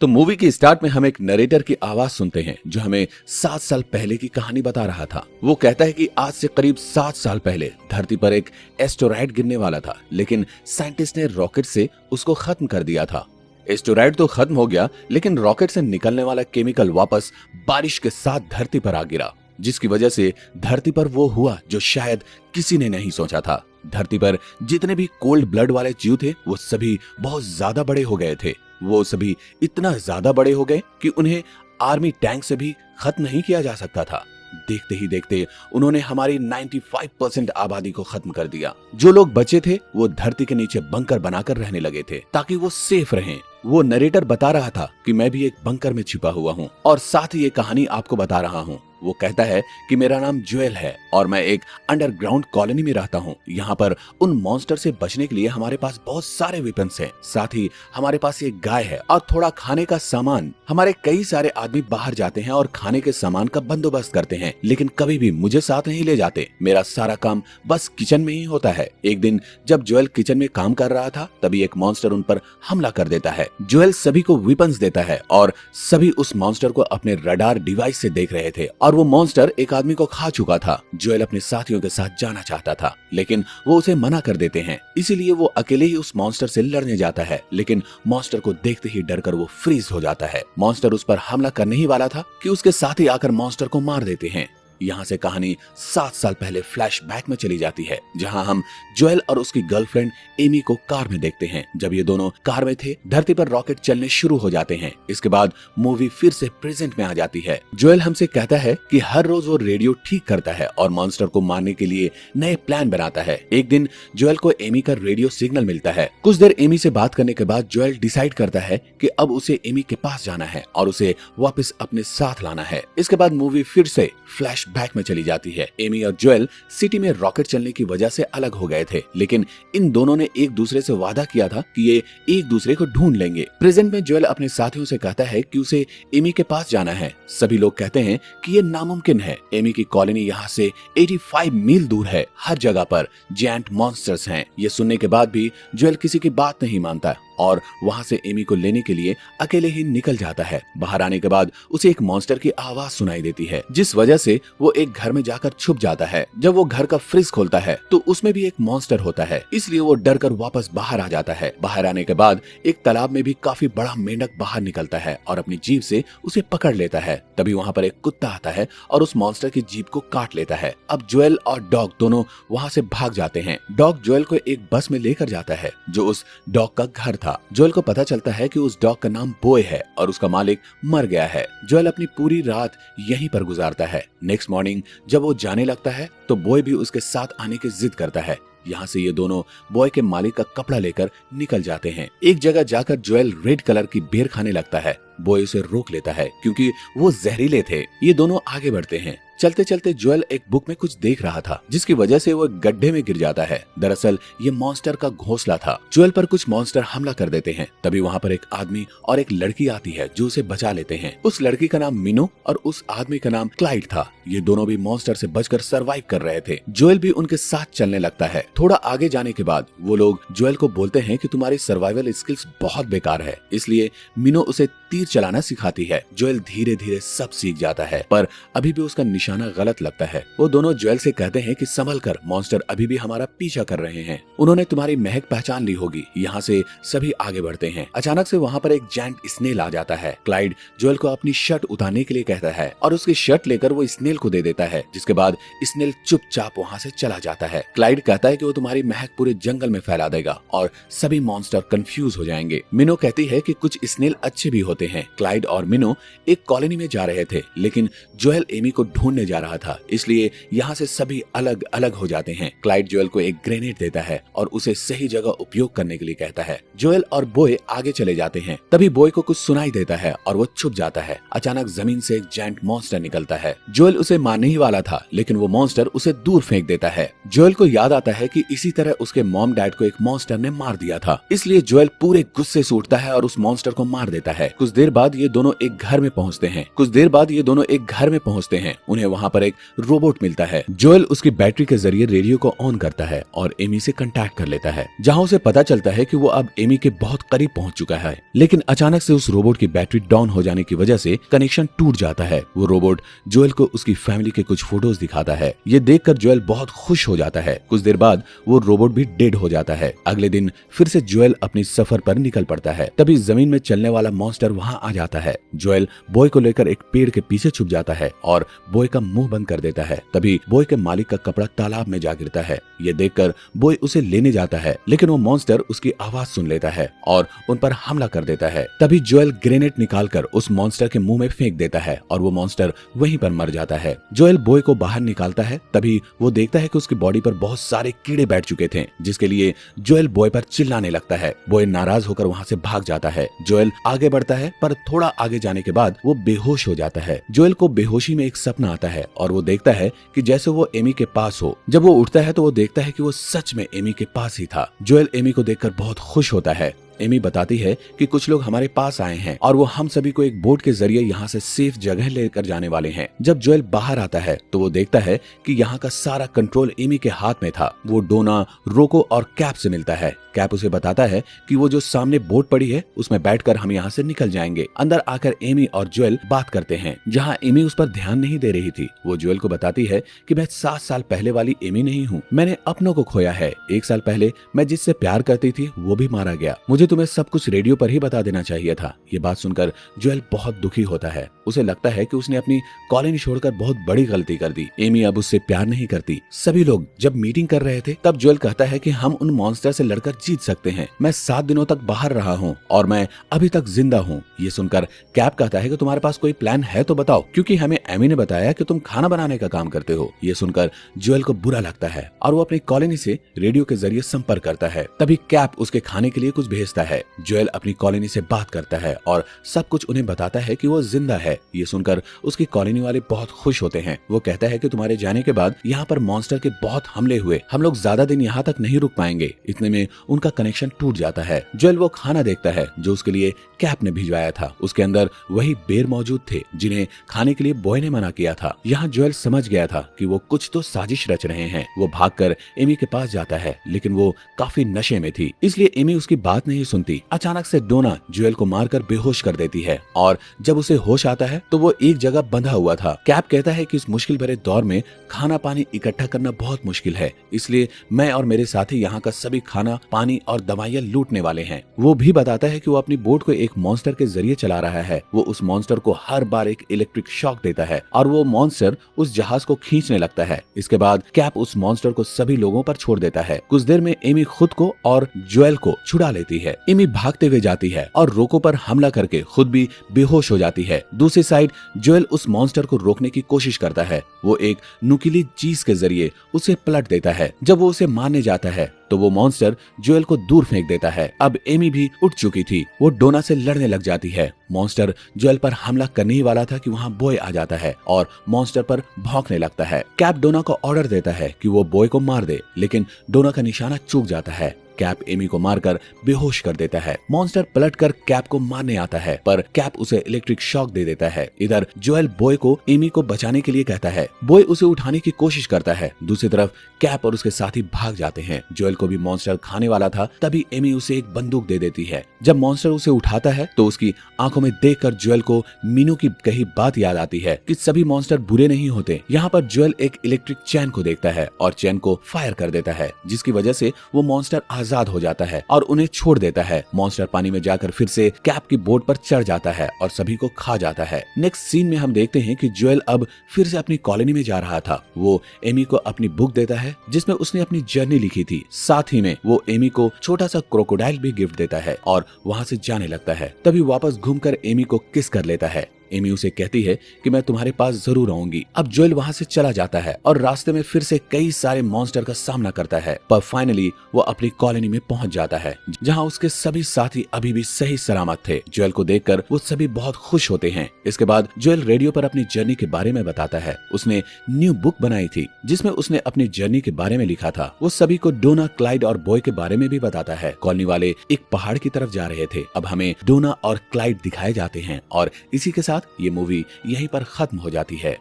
तो मूवी के स्टार्ट में हम एक नरेटर की आवाज सुनते हैं जो हमें 7 साल पहले की कहानी बता रहा था। वो कहता है कि आज से करीब 7 साल पहले धरती पर एक एस्टेरॉयड गिरने वाला था, लेकिन साइंटिस्ट ने रॉकेट से उसको खत्म कर दिया था। एस्टेरॉयड तो खत्म हो गया, लेकिन रॉकेट से निकलने वाला केमिकल वापस बारिश के साथ धरती पर आ गिरा, जिसकी वजह से धरती पर वो हुआ जो शायद किसी ने नहीं सोचा था। धरती पर जितने भी कोल्ड ब्लड वाले जीव थे वो सभी बहुत ज्यादा बड़े हो गए थे। वो सभी इतना ज्यादा बड़े हो गए कि उन्हें आर्मी टैंक से भी खत्म नहीं किया जा सकता था। देखते ही देखते उन्होंने हमारी 95% आबादी को खत्म कर दिया। जो लोग बचे थे वो धरती के नीचे बंकर बनाकर रहने लगे थे ताकि वो सेफ रहें। वो नरेटर बता रहा था कि मैं भी एक बंकर में छिपा हुआ हूँ और साथ ही ये कहानी आपको बता रहा हूँ। वो कहता है कि मेरा नाम जोएल है और मैं एक अंडरग्राउंड कॉलोनी में रहता हूँ। यहाँ पर उन मॉन्स्टर से बचने के लिए हमारे पास बहुत सारे वेपन्स हैं। साथ ही हमारे पास एक गाय है और थोड़ा खाने का सामान। हमारे कई सारे आदमी बाहर जाते हैं और खाने के सामान का बंदोबस्त करते हैं, लेकिन कभी भी मुझे साथ नहीं ले जाते। मेरा सारा काम बस किचन में ही होता है। एक दिन जब जोएल किचन में काम कर रहा था, तभी एक मॉन्स्टर उन पर हमला कर देता है। जोएल सभी को वेपन्स देता है और सभी उस मॉन्स्टर को अपने रडार डिवाइस से देख रहे थे और वो मॉन्स्टर एक आदमी को खा चुका था। जोएल अपने साथियों के साथ जाना चाहता था, लेकिन वो उसे मना कर देते हैं। इसीलिए वो अकेले ही उस मॉन्स्टर से लड़ने जाता है, लेकिन मॉन्स्टर को देखते ही डरकर वो फ्रीज हो जाता है। मॉन्स्टर उस पर हमला करने ही वाला था कि उसके साथी आकर मॉन्स्टर को मार देते हैं। यहाँ से कहानी 7 साल पहले फ्लैशबैक में चली जाती है, जहाँ हम जोएल और उसकी गर्लफ्रेंड एमी को कार में देखते हैं। जब ये दोनों कार में थे, धरती पर रॉकेट चलने शुरू हो जाते हैं। इसके बाद मूवी फिर से प्रेजेंट में आ जाती है। जोएल हमसे कहता है कि हर रोज वो रेडियो ठीक करता है और मॉन्स्टर को मारने के लिए नए प्लान बनाता है। एक दिन जोएल को एमी का रेडियो सिग्नल मिलता है। कुछ देर एमी से बात करने के बाद जोएल डिसाइड करता है कि अब उसे एमी के पास जाना है और उसे वापस अपने साथ लाना है। इसके बाद मूवी फिर से फ्लैशबैक में चली जाती है। एमी और जोएल सिटी में रॉकेट चलने की वजह से अलग हो गए थे, लेकिन इन दोनों ने एक दूसरे से वादा किया था कि ये एक दूसरे को ढूंढ लेंगे। प्रेजेंट में जोएल अपने साथियों से कहता है कि उसे एमी के पास जाना है। सभी लोग कहते हैं कि ये नामुमकिन है। एमी की कॉलोनी यहाँ से 85 मील दूर है। हर जगह पर जायंट मॉन्स्टर्स हैं। ये सुनने के बाद भी जोएल किसी की बात नहीं मानता और वहाँ से एमी को लेने के लिए अकेले ही निकल जाता है। बाहर आने के बाद उसे एक मॉन्स्टर की आवाज सुनाई देती है, जिस वजह से वो एक घर में जाकर छुप जाता है। जब वो घर का फ्रिज खोलता है तो उसमें भी एक मॉन्स्टर होता है, इसलिए वो डर कर वापस बाहर आ जाता है। बाहर आने के बाद एक तालाब में भी काफी बड़ा मेंढक बाहर निकलता है और अपनी जीभ से उसे पकड़ लेता है। तभी वहाँ पर एक कुत्ता आता है और उस मॉन्स्टर की जीभ को काट लेता है। अब जोएल और डॉग दोनों वहाँ से भाग जाते हैं। डॉग जोएल को एक बस में लेकर जाता है जो उस डॉग का घर था। जोएल को पता चलता है कि उस डॉग का नाम बॉय है और उसका मालिक मर गया है। जोएल अपनी पूरी रात यहीं पर गुजारता है। नेक्स्ट मॉर्निंग जब वो जाने लगता है तो बॉय भी उसके साथ आने की जिद करता है। यहाँ से ये दोनों बॉय के मालिक का कपड़ा लेकर निकल जाते हैं। एक जगह जाकर जोएल रेड कलर की बेर खाने लगता है। बॉय उसे रोक लेता है क्योंकि वो जहरीले थे। ये दोनों आगे बढ़ते हैं। चलते चलते जोएल एक बुक में कुछ देख रहा था, जिसकी वजह से वो एक गड्ढे में गिर जाता है। दरअसल ये मॉन्स्टर का घोंसला था। जोएल पर कुछ मॉन्स्टर हमला कर देते हैं। तभी वहाँ पर एक आदमी और एक लड़की आती है जो उसे बचा लेते हैं। उस लड़की का नाम मिनो और उस आदमी का नाम क्लाइड था। ये दोनों भी मॉन्स्टर से बचकर सरवाइव कर रहे थे। जोएल भी उनके साथ चलने लगता है। थोड़ा आगे जाने के बाद वो लोग जोएल को बोलते हैं कि तुम्हारी सर्वाइवल स्किल्स बहुत बेकार है, इसलिए मिनो उसे तीर चलाना सिखाती है। जोएल धीरे धीरे सब सीख जाता है, पर अभी भी उसका निशाना गलत लगता है। वो दोनों जोएल से कहते हैं कि संभल कर, मॉन्स्टर अभी भी हमारा पीछा कर रहे हैं। उन्होंने तुम्हारी महक पहचान ली होगी। यहाँ से सभी आगे बढ़ते हैं। अचानक से वहाँ पर एक जायंट स्नेल आ जाता है। क्लाइड जोएल को अपनी शर्ट उतारने के लिए कहता है और उसकी शर्ट लेकर वो स्नेल को दे देता है, जिसके बाद स्नेल चुपचाप वहाँ से चला जाता है। क्लाइड कहता है कि वो तुम्हारी महक पूरे जंगल में फैला देगा और सभी मॉन्स्टर कंफ्यूज हो जाएंगे। मिनो कहती है कि कुछ स्नेल अच्छे भी होते हैं। क्लाइड और मिनो एक कॉलोनी में जा रहे थे, लेकिन जोएल एमी को ढूंढने जा रहा था, इसलिए यहाँ से सभी अलग अलग हो जाते हैं। क्लाइड जोएल को एक ग्रेनेड देता है और उसे सही जगह उपयोग करने के लिए कहता है। जोएल और बॉय आगे चले जाते हैं। तभी बॉय को कुछ सुनाई देता है और वो छुप जाता है। अचानक जमीन से एक जायंट मॉन्स्टर निकलता है। जोएल उसे मारने ही वाला था, लेकिन वो मॉन्स्टर उसे दूर फेंक देता है। जोएल को याद आता है कि इसी तरह उसके मॉम डैड को एक मॉन्स्टर ने मार दिया था, इसलिए जोएल पूरे गुस्से से उठता है और उस मॉन्स्टर को मार देता है। कुछ देर बाद ये दोनों एक घर में पहुंचते हैं। वहाँ पर एक रोबोट मिलता है। जोएल उसकी बैटरी के जरिए रेडियो को ऑन करता है और एमी से कांटेक्ट कर लेता है, जहाँ उसे पता चलता है कि वो अब एमी के बहुत करीब पहुंच चुका है। लेकिन अचानक से उस रोबोट की बैटरी डाउन हो जाने की वजह से कनेक्शन टूट जाता है। वो रोबोट जोएल को उसकी फैमिली के कुछ फोटोज दिखाता है। ये देखकर जोएल बहुत खुश हो जाता है। कुछ देर बाद वो रोबोट भी डेड हो जाता है। अगले दिन फिर से जोएल अपनी सफर पर निकल पड़ता है। तभी जमीन में चलने वाला मॉन्स्टर वहाँ आ जाता है। जोएल बॉय को लेकर एक पेड़ के पीछे छुप जाता है और बॉय का मुंह बंद कर देता है। तभी बॉय के मालिक का कपड़ा तालाब में जा गिरता है। ये देखकर बॉय उसे लेने जाता है, लेकिन वो मॉन्स्टर उसकी आवाज सुन लेता है और उन पर हमला कर देता है। तभी जोएल ग्रेनेड निकालकर उस मॉन्स्टर के मुंह में फेंक देता है और वो मॉन्स्टर वहीं पर मर जाता है। जोएल बॉय को बाहर निकालता है। तभी वो देखता है कि उसकी बॉडी पर बहुत सारे कीड़े बैठ चुके थे, जिसके लिए जोएल बॉय पर चिल्लाने लगता है। बॉय नाराज होकर वहाँ से भाग जाता है। जोएल आगे बढ़ता है, पर थोड़ा आगे जाने के बाद वो बेहोश हो जाता है। जोएल को बेहोशी में एक सपना आता है और वो देखता है कि जैसे वो एमी के पास हो। जब वो उठता है तो वो देखता है कि वो सच में एमी के पास ही था। जोएल एमी को देखकर बहुत खुश होता है। एमी बताती है कि कुछ लोग हमारे पास आए हैं और वो हम सभी को एक बोट के जरिए यहाँ से सेफ जगह लेकर जाने वाले हैं। जब जोएल बाहर आता है तो वो देखता है कि यहाँ का सारा कंट्रोल एमी के हाथ में था। वो डोना, रोको और कैप से मिलता है। कैप उसे बताता है कि वो जो सामने बोट पड़ी है उसमें बैठकर हम यहाँ से निकल जाएंगे। अंदर आकर एमी और जोएल बात करते हैं, जहाँ एमी उस पर ध्यान नहीं दे रही थी। वो जोएल को बताती है कि मैं 7 साल पहले वाली एमी नहीं हूँ, मैंने अपनों को खोया है। 1 साल पहले मैं जिससे प्यार करती थी वो भी मारा गया। मुझे तुम्हें सब कुछ रेडियो पर ही बता देना चाहिए था। ये बात सुनकर जोएल बहुत दुखी होता है। उसे लगता है कि उसने अपनी कॉलोनी छोड़कर बहुत बड़ी गलती कर दी। एमी अब उससे प्यार नहीं करती। सभी लोग जब मीटिंग कर रहे थे तब जोएल कहता है कि हम उन मॉन्स्टर से लड़कर जीत सकते हैं। मैं 7 दिनों तक बाहर रहा हूँ और मैं अभी तक जिंदा हूँ। ये सुनकर कैप कहता है कि तुम्हारे पास कोई प्लान है तो बताओ, क्योंकि हमें एमी ने बताया कि तुम खाना बनाने का काम करते हो। ये सुनकर जोएल को बुरा लगता है और वो अपनी कॉलोनी से रेडियो के जरिए संपर्क करता है। तभी कैप उसके खाने के लिए कुछ भेजता है। जोएल अपनी कॉलोनी से बात करता है और सब कुछ उन्हें बताता है कि वो जिंदा है। ये सुनकर उसकी कॉलोनी वाले बहुत खुश होते हैं। वो कहता है कि तुम्हारे जाने के बाद यहाँ पर मॉन्स्टर के बहुत हमले हुए, हम लोग ज्यादा दिन यहाँ तक नहीं रुक पाएंगे। इतने में उनका कनेक्शन टूट जाता है। जोएल वो खाना देखता है जो उसके लिए कैप ने भिजवाया था। उसके अंदर वही बेर मौजूद थे जिन्हें खाने के लिए बॉय ने मना किया था। यहाँ जोएल समझ गया था कि वो कुछ तो साजिश रच रहे हैं। वो भागकर एमी के पास जाता है, लेकिन वो काफी नशे में थी, इसलिए एमी उसकी बात नहीं सुनती। अचानक से डोना जोएल को मारकर बेहोश कर देती है और जब उसे होश आता है तो वो एक जगह बंधा हुआ था। कैप कहता है कि इस मुश्किल भरे दौर में खाना पानी इकट्ठा करना बहुत मुश्किल है, इसलिए मैं और मेरे साथी यहाँ का सभी खाना पानी और दवाइयाँ लूटने वाले हैं। वो भी बताता है कि वो अपनी बोट को एक मॉन्स्टर के जरिए चला रहा है। वो उस मॉन्स्टर को हर बार एक इलेक्ट्रिक शॉक देता है और वो मॉन्स्टर उस जहाज को खींचने लगता है। इसके बाद कैप उस मॉन्स्टर को सभी लोगों पर छोड़ देता है। कुछ देर में एमी खुद को और जोएल को छुड़ा लेती है। एमी भागते हुए जाती है और रोको पर हमला करके खुद भी बेहोश हो जाती है। दूसरी साइड जोएल उस मॉन्स्टर को रोकने की कोशिश करता है। वो एक नुकीली चीज के जरिए उसे पलट देता है। जब वो उसे मारने जाता है तो वो मॉन्स्टर जोएल को दूर फेंक देता है। अब एमी भी उठ चुकी थी। वो डोना से लड़ने लग जाती है। मॉन्स्टर जोएल पर हमला करने ही वाला था कि वहाँ बॉय आ जाता है और मॉन्स्टर पर भौंकने लगता है। कैप डोना को ऑर्डर देता है कि वो बॉय को मार दे, लेकिन डोना का निशाना चूक जाता है। कैप एमी को मारकर बेहोश कर देता है। मॉन्स्टर पलटकर कैप को मारने आता है, पर कैप उसे इलेक्ट्रिक शॉक दे देता है। इधर जोएल बॉय को एमी को बचाने के लिए कहता है। बॉय उसे उठाने की कोशिश करता है। दूसरी तरफ कैप और उसके साथी भाग जाते हैं। जोएल को भी मॉन्स्टर खाने वाला था, तभी एमी उसे एक बंदूक दे देती है। जब मॉन्स्टर उसे उठाता है तो उसकी आंखों में देखकर जोएल को मीनू की कही बात याद आती है कि सभी मॉन्स्टर बुरे नहीं होते। यहाँ पर जोएल एक इलेक्ट्रिक चैन को देखता है और चैन को फायर कर देता है, जिसकी वजह से वो मॉन्स्टर आजाद हो जाता है और उन्हें छोड़ देता है। मॉन्स्टर पानी में जाकर फिर से कैप की बोट पर चढ़ जाता है और सभी को खा जाता है। नेक्स्ट सीन में हम देखते हैं कि जोएल अब फिर से अपनी कॉलोनी में जा रहा था। वो एमी को अपनी बुक देता है जिसमें उसने अपनी जर्नी लिखी थी। साथ ही में वो एमी को छोटा सा क्रोकोडाइल भी गिफ्ट देता है और वहाँ से जाने लगता है। तभी वापस घूमकर एमी को किस कर लेता है। एमी उसे कहती है कि मैं तुम्हारे पास जरूर आऊंगी। अब जोएल वहाँ से चला जाता है और रास्ते में फिर से कई सारे मॉन्स्टर का सामना करता है, पर फाइनली वो अपनी कॉलोनी में पहुंच जाता है, जहाँ उसके सभी साथी अभी भी सही सलामत थे। जोएल को देखकर वो सभी बहुत खुश होते हैं। इसके बाद जोएल रेडियो पर अपनी जर्नी के बारे में बताता है। उसने न्यू बुक बनाई थी जिसमें उसने अपनी जर्नी के बारे में लिखा था। वो सभी को डोना, क्लाइड और बॉय के बारे में भी बताता है। कॉलोनी वाले एक पहाड़ की तरफ जा रहे थे। अब हमें डोना और क्लाइड दिखाए जाते हैं और इसी के साथ ये मूवी यहीं पर खत्म हो जाती है।